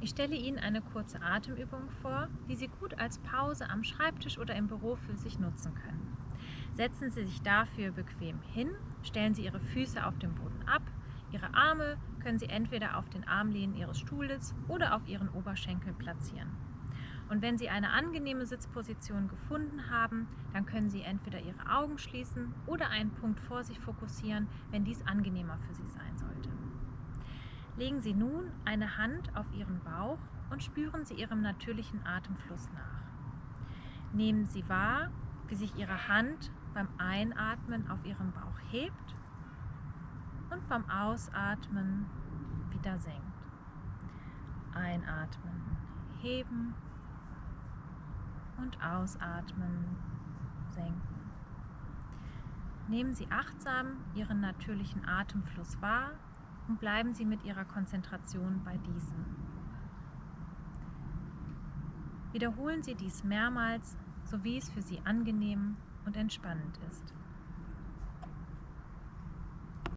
Ich stelle Ihnen eine kurze Atemübung vor, die Sie gut als Pause am Schreibtisch oder im Büro für sich nutzen können. Setzen Sie sich dafür bequem hin, stellen Sie Ihre Füße auf dem Boden ab, Ihre Arme können Sie entweder auf den Armlehnen Ihres Stuhles oder auf Ihren Oberschenkel platzieren. Und wenn Sie eine angenehme Sitzposition gefunden haben, dann können Sie entweder Ihre Augen schließen oder einen Punkt vor sich fokussieren, wenn dies angenehmer für Sie sein sollte. Legen Sie nun eine Hand auf Ihren Bauch und spüren Sie Ihrem natürlichen Atemfluss nach. Nehmen Sie wahr, wie sich Ihre Hand beim Einatmen auf Ihrem Bauch hebt und beim Ausatmen wieder senkt. Einatmen, heben und ausatmen, senken. Nehmen Sie achtsam Ihren natürlichen Atemfluss wahr und bleiben Sie mit Ihrer Konzentration bei diesem. Wiederholen Sie dies mehrmals, so wie es für Sie angenehm und entspannend ist.